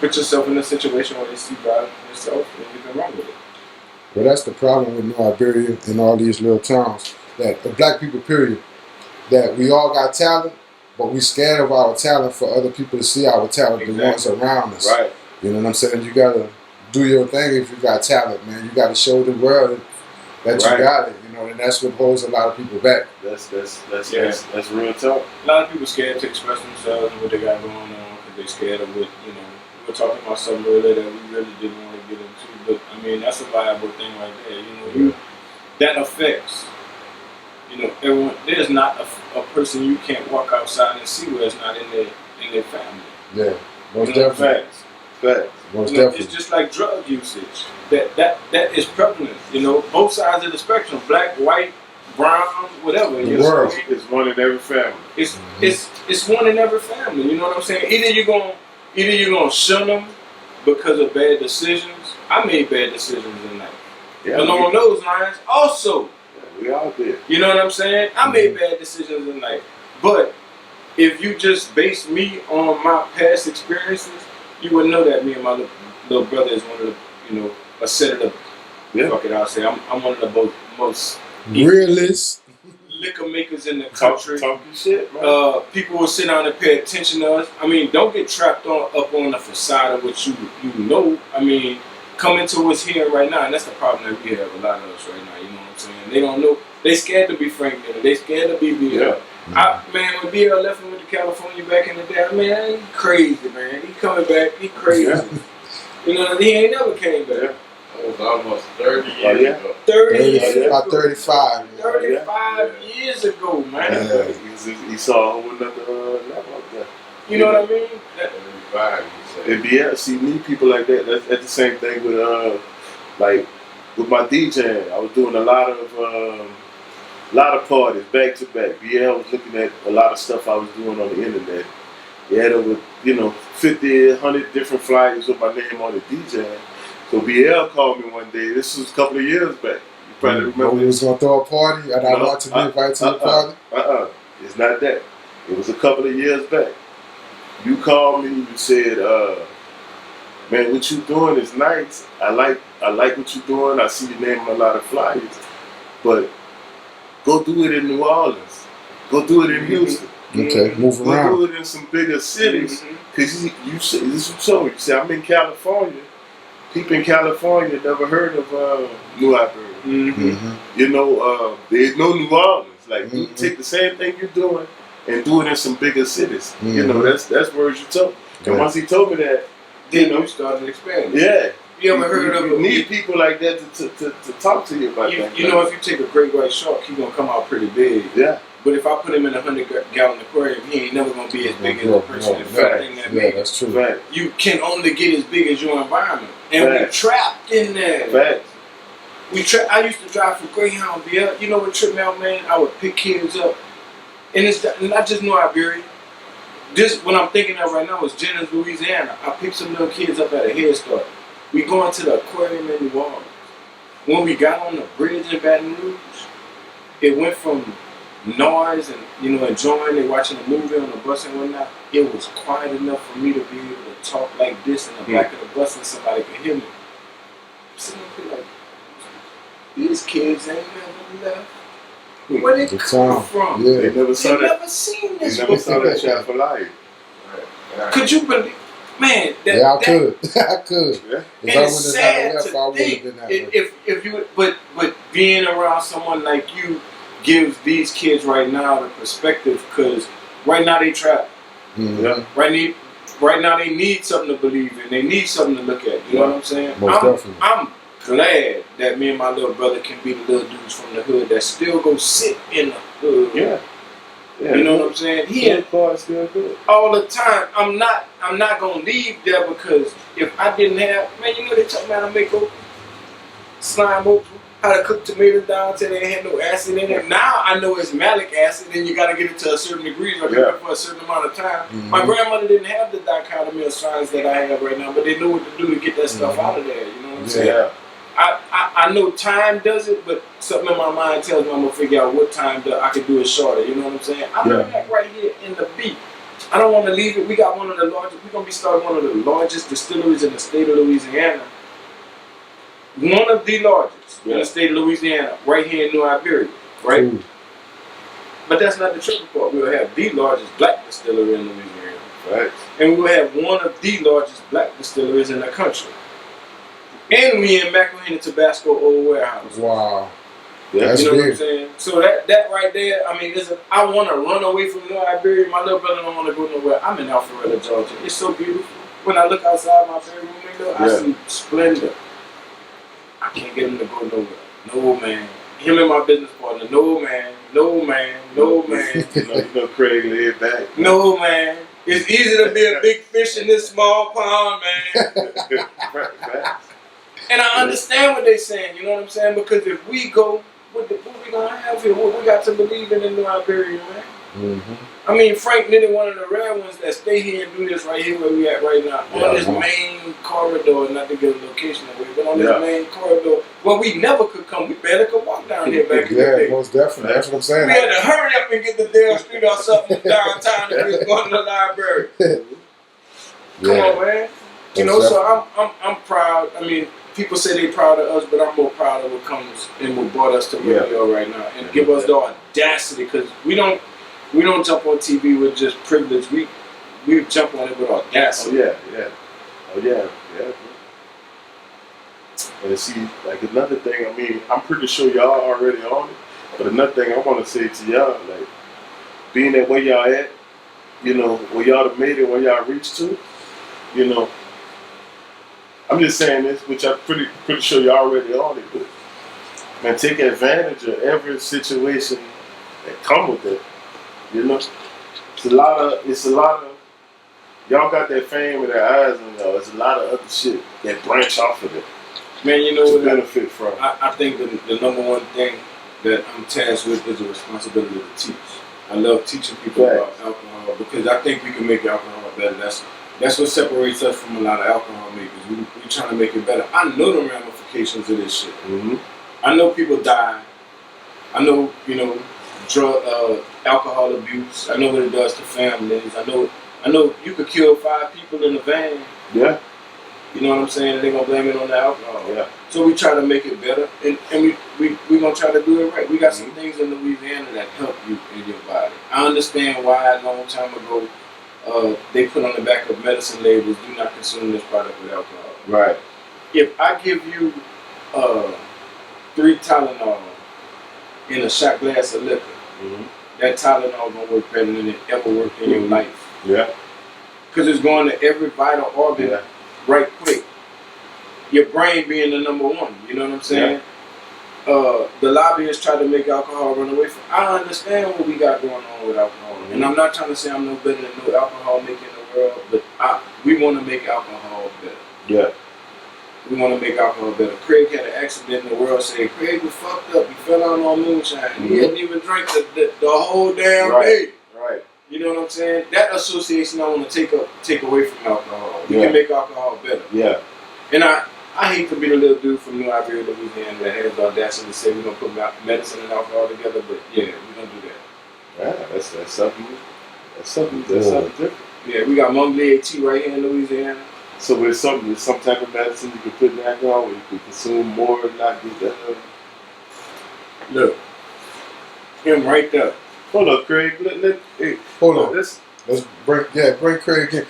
put yourself in a situation where you see God yourself and you can run with it. Well, that's the problem with New Iberia and all these little towns. That the black people, period, that we all got talent, but we scared of our talent for other people to see our talent, the ones around us. Right. You know what I'm saying? You gotta do your thing if you got talent, man. You gotta show the world that you got it. You know, and that's what holds a lot of people back. That's real talk. A lot of people scared to express themselves and what they got going on because they're scared of what, you know. We were talking about something earlier that we really didn't want to get into, but I mean that's a viable thing right there. You know, that affects. You know, everyone. There's not a person you can't walk outside and see where it's not in their family. Yeah, most definitely. Facts. Most definitely. It's just like drug usage. That is prevalent. You know, both sides of the spectrum: black, white, brown, whatever. The world is one in every family. It's one in every family. You know what I'm saying? Either you're gonna shun them because of bad decisions. I made bad decisions in life. Yeah, along those lines, also. We all did. You know what I'm saying? I made bad decisions in life. But if you just base me on my past experiences, you would know that me and my little brother is one of the, you know, a set of the, fuck it, I'll say, I'm one of the most realist liquor makers in the country. Talking shit, man. People will sit down and pay attention to us. I mean, don't get trapped up on the facade of what you know. I mean, come into what's here right now, and that's the problem that we have, a lot of us right now, you know what I'm saying? They don't know, they scared to be Frank Nitty, they scared to be BL. Yeah. Man, when BL left and went to California back in the day, man, he crazy, man. He coming back, he crazy. Yeah. You know, he ain't never came back. Yeah. That was almost 30 years ago. 30 years ago. About 35. 35 years ago, man. Yeah. He saw a whole nother level up there. You know what I mean? 35. And yeah, see me people like that. That's the same thing with like with my DJing. I was doing a lot of parties back to back. BL was looking at a lot of stuff I was doing on the internet. He had over 50, 100 different flyers with my name on the DJing. So BL called me one day. This was a couple of years back. You probably remember. We was gonna throw a party, and I want to be invited to the party. It's not that. It was a couple of years back. You called me, you said, man, what you doing is nice. I like what you're doing. I see your name on a lot of flyers. But go do it in New Orleans. Go do it in Houston. Okay, move around. Go do it in some bigger cities. Because you said, this is so. You say, I'm in California. People in California never heard of New Iberia. You know, there's no New Orleans. Like, you take the same thing you're doing and do it in some bigger cities. You know, that's words you told. And once he told me that, you started expanding. Yeah. You ever heard of it? You need people like that to talk to you about that. You know, if you take a great white shark, he's gonna come out pretty big. Yeah. But if I put him in a 100-gallon aquarium, he ain't never gonna be as big as the person in that big. That's true. Right. You can only get as big as your environment, and we're trapped in there. Facts. I used to drive for Greyhound, BL. You know what tripped me out, man? I would pick kids up, and it's not just New Iberia. This, what I'm thinking of right now is Jennings, Louisiana. I picked some little kids up at a Head Start. We going to the aquarium in New Orleans. When we got on the bridge in Baton Rouge, it went from noise and enjoying and watching a movie on the bus and whatnot. It was quiet enough for me to be able to talk like this in the back of the bus and somebody could hear me. I'm sitting there like, these kids ain't never left. Where they come from? Yeah. They never saw that. Never seen this. They never saw that shot for life. Could you believe? Man, I could. Yeah. If I would have left, I would have been that way. If you, but being around someone like you gives these kids right now the perspective, because right now they trapped. Right now they need something to believe in. They need something to look at. You know what I'm saying? Most definitely. I'm glad that me and my little brother can be the little dudes from the hood that still go sit in the hood. Yeah. You know what I'm saying? Still good. All the time. I'm not gonna leave there, because if I didn't have, man, you know they taught me how to make oatmeal, slime oatmeal, how to cook tomatoes down till they had no acid in it. Now I know it's malic acid, and you gotta get it to a certain degree or for a certain amount of time. My grandmother didn't have the dichotomy of science that I have right now, but they knew what to do to get that stuff out of there. You know what I'm saying? Yeah. I know time does it, but something in my mind tells me I'm gonna figure out what time I can do it shorter. You know what I'm saying? I learned that right here in the beat. I don't want to leave it. We got one of the largest. We're gonna be starting one of the largest distilleries in the state of Louisiana. One of the largest in the state of Louisiana, right here in New Iberia, right? Ooh. But that's not the tricky part. We'll have the largest black distillery in Louisiana, Right. and we'll have one of the largest black distilleries in the country. And we in McElhaney Tabasco Old Warehouse. Wow. Yeah. That's You know what I'm big. saying? So that right there, I mean, I want to run away from New Iberia. My little brother don't want to go nowhere. I'm in Alpharetta, Georgia. It's so beautiful. When I look outside my bedroom window, I see splendor. I can't get him to go nowhere. No, man. Him and my business partner. No, man. No, man. No, man. You know, Craig laid back. No, man. It's easy to be a big fish in this small pond, man. Facts. And I understand what they're saying, you know what I'm saying? Because if we go, what we gonna have here? What we got to believe in New Iberia, man? Mm-hmm. I mean, Frank Nitty, one of the rare ones that stay here and do this right here where we at right now. On this main corridor, not to give a location away, but on this main corridor, where we never could come. We barely could walk down here back in the day. Most definitely. That's what I'm saying. We had to hurry up and get the Dale Street or something downtown and we was going to the library. Come on, man. You know, so I'm proud. I mean, people say they proud of us, but I'm more proud of what comes and what brought us to where we are right now, and give us the audacity, because we don't jump on TV with just privilege. We jump on it with audacity. Oh yeah. And see, like another thing, I mean, I'm pretty sure y'all already on it, but another thing I want to say to y'all, like, being at where y'all at, you know, where y'all have made it, where y'all reached to, you know, I'm just saying this, which I'm pretty sure y'all already on it, but man, take advantage of every situation that come with it. You know, it's a lot of y'all got that fame and that eyes on y'all. It's a lot of other shit that branch off of it. Man, you know to what? benefit from. I think the number one thing that I'm tasked with is the responsibility to teach. I love teaching people about alcohol because I think we can make alcohol better. That's what separates us from a lot of alcohol makers. We trying to make it better. I know the ramifications of this shit. Mm-hmm. I know people die. I know, you know, alcohol abuse. I know what it does to families. I know you could kill 5 people in a van. Yeah. You know what I'm saying? And they're gonna blame it on the alcohol. Yeah. So we try to make it better, and we gonna try to do it right. We got some things in Louisiana that help you in your body. I understand why a long time ago they put on the back of medicine labels, do not consume this product with alcohol. Right. If I give you 3 Tylenol in a shot glass of liquor, that Tylenol gonna work better than it ever worked in your life. Yeah. Because it's going to every vital organ right quick. Your brain being the number one, you know what I'm saying? The lobbyists try to make alcohol run away from. I understand what we got going on with alcohol, and I'm not trying to say I'm no better than no alcohol maker in the world, but we want to make alcohol better. Yeah. We want to make alcohol better. Craig had an accident in the world saying Craig was fucked up. He fell out on moonshine. He hadn't even drank the whole damn day. Right. You know what I'm saying? That association I want to take away from alcohol. We can make alcohol better. Yeah. And I hate to be the little dude from New Iberia, Louisiana that has the audacity to say we're going to put medicine and alcohol together, but yeah, we're going to do that. Yeah, that's something. That's something different. Yeah, we got Mumbly AT right here in Louisiana. So it's some type of medicine you can put in alcohol where you can consume more and not get that. Look, him right there. Hold up, Craig. Hey, Hold on. Let's bring Craig in.